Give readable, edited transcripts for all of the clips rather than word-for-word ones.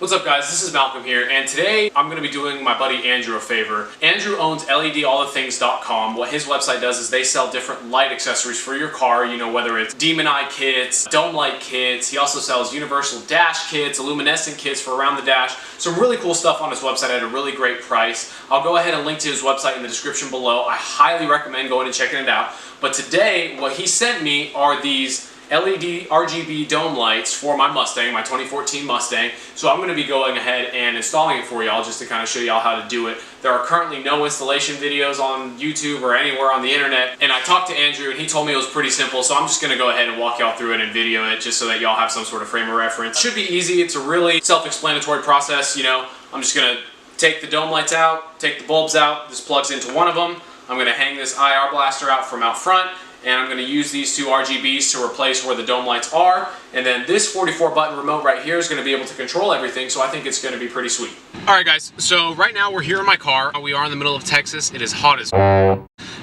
What's up guys, this is Malcolm here, and today I'm going to be doing my buddy Andrew a favor. Andrew owns LEDALLTHETHINGS.com. What his website does is they sell different light accessories for your car, you know, whether it's demon eye kits, dome light kits. He also sells universal dash kits, luminescent kits for around the dash. Some really cool stuff on his website at a really great price. I'll go ahead and link to his website in the description below. I highly recommend going and checking it out. But today, what he sent me are these LED RGB dome lights for my Mustang, my 2014 Mustang. So I'm going to be going ahead and installing it for y'all just to kind of show y'all how to do it. There are currently no installation videos on YouTube or anywhere on the internet. And I talked to Andrew and he told me it was pretty simple. So I'm just going to go ahead and walk y'all through it and video it just so that y'all have some sort of frame of reference. It should be easy. It's a really self-explanatory process. You know, I'm just going to take the dome lights out, take the bulbs out. This plugs into one of them. I'm going to hang this IR blaster out from out front. And I'm going to use these two RGBs to replace where the dome lights are. And then this 44 button remote right here is going to be able to control everything, so I think it's going to be pretty sweet. Alright guys, so right now we're here in my car. We are in the middle of Texas. It is hot as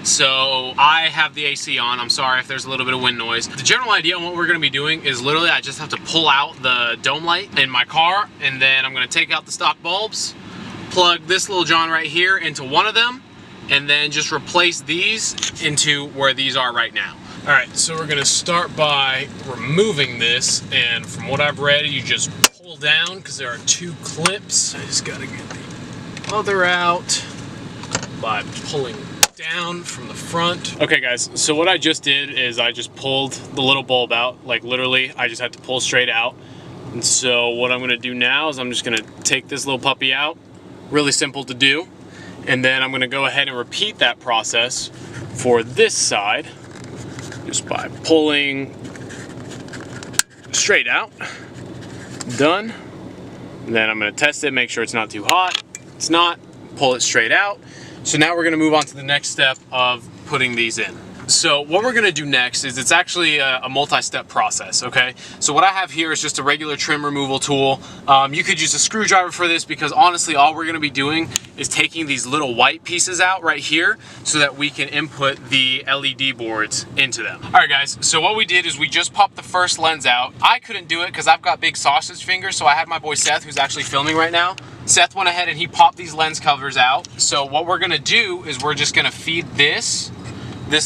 so I have the AC on. I'm sorry if there's a little bit of wind noise. The general idea on what we're going to be doing is literally I just have to pull out the dome light in my car, and then I'm going to take out the stock bulbs, plug this little john right here into one of them, and then just replace these into where these are right now. All right, so we're gonna start by removing this, and from what I've read, you just pull down because there are two clips. I just gotta get the other out by pulling down from the front. Okay guys, so what I just did is I just pulled the little bulb out, like literally, I just had to pull straight out. And so what I'm gonna do now is I'm just gonna take this little puppy out, really simple to do. And then I'm going to go ahead and repeat that process for this side just by pulling straight out. Done. And then I'm going to test it, make sure it's not too hot. It's not. Pull it straight out. So now we're going to move on to the next step of putting these in. So what we're going to do next is it's actually a multi-step process, okay? So what I have here is just a regular trim removal tool. You could use a screwdriver for this because honestly all we're going to be doing is taking these little white pieces out right here so that we can input the LED boards into them. Alright guys, so what we did is we just popped the first lens out. I couldn't do it because I've got big sausage fingers, so I had my boy Seth, who's actually filming right now. Seth went ahead and he popped these lens covers out. So what we're going to do is we're just going to feed this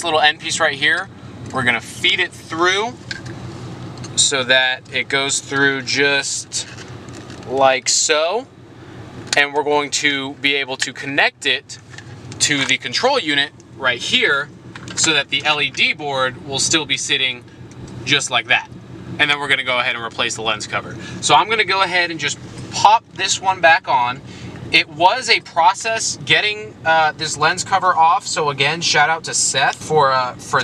little end piece right here, we're gonna feed it through so that it goes through just like so, and we're going to be able to connect it to the control unit right here so that the LED board will still be sitting just like that. And then we're gonna go ahead and replace the lens cover. So I'm gonna go ahead and just pop this one back on. It was a process getting this lens cover off, so again, shout out to Seth for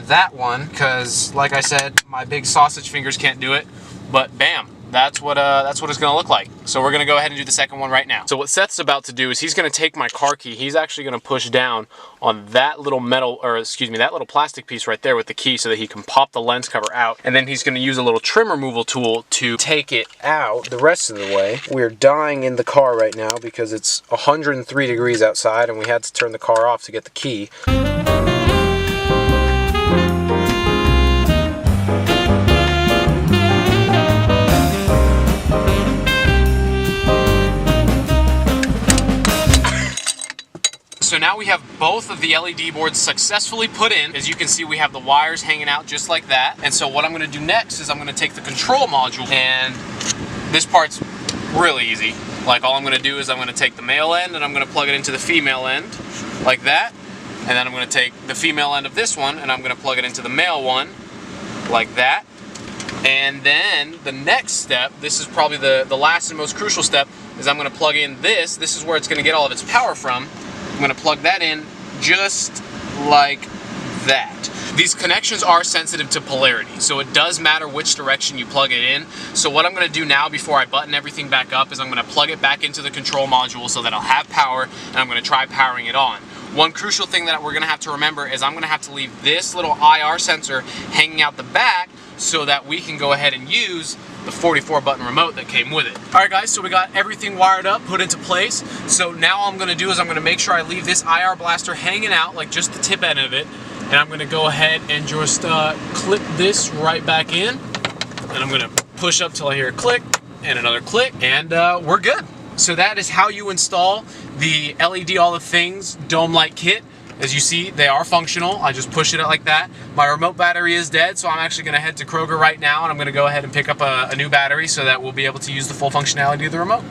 that one, because like I said, my big sausage fingers can't do it, but bam, that's what it's gonna look like. So we're gonna go ahead and do the second one right now. So what Seth's about to do is he's gonna take my car key, he's actually gonna push down on that little metal, or excuse me, that little plastic piece right there with the key so that he can pop the lens cover out, and then he's gonna use a little trim removal tool to take it out the rest of the way. We're dying in the car right now because it's 103 degrees outside and we had to turn the car off to get the key. So now we have both of the LED boards successfully put in. As you can see, we have the wires hanging out just like that. And so what I'm gonna do next is I'm gonna take the control module, and this part's really easy. Like all I'm gonna do is I'm gonna take the male end and I'm gonna plug it into the female end like that. And then I'm gonna take the female end of this one and I'm gonna plug it into the male one like that. And then the next step, this is probably the last and most crucial step, is I'm gonna plug in this. This is where it's gonna get all of its power from. I'm going to plug that in just like that. These connections are sensitive to polarity, so it does matter which direction you plug it in. So what I'm going to do now before I button everything back up is I'm going to plug it back into the control module so that I'll have power, and I'm going to try powering it on. One crucial thing that we're going to have to remember is I'm going to have to leave this little IR sensor hanging out the back so that we can go ahead and use the 44 button remote that came with it. Alright guys, so we got everything wired up, put into place. So now all I'm going to do is I'm going to make sure I leave this IR blaster hanging out, like just the tip end of it. And I'm going to go ahead and just clip this right back in. And I'm going to push up till I hear a click. and another click, and we're good. So that is how you install the LED All the Things dome light kit. As you see, they are functional. I just push it out like that. My remote battery is dead, so I'm actually gonna head to Kroger right now, and I'm gonna go ahead and pick up a new battery so that we'll be able to use the full functionality of the remote.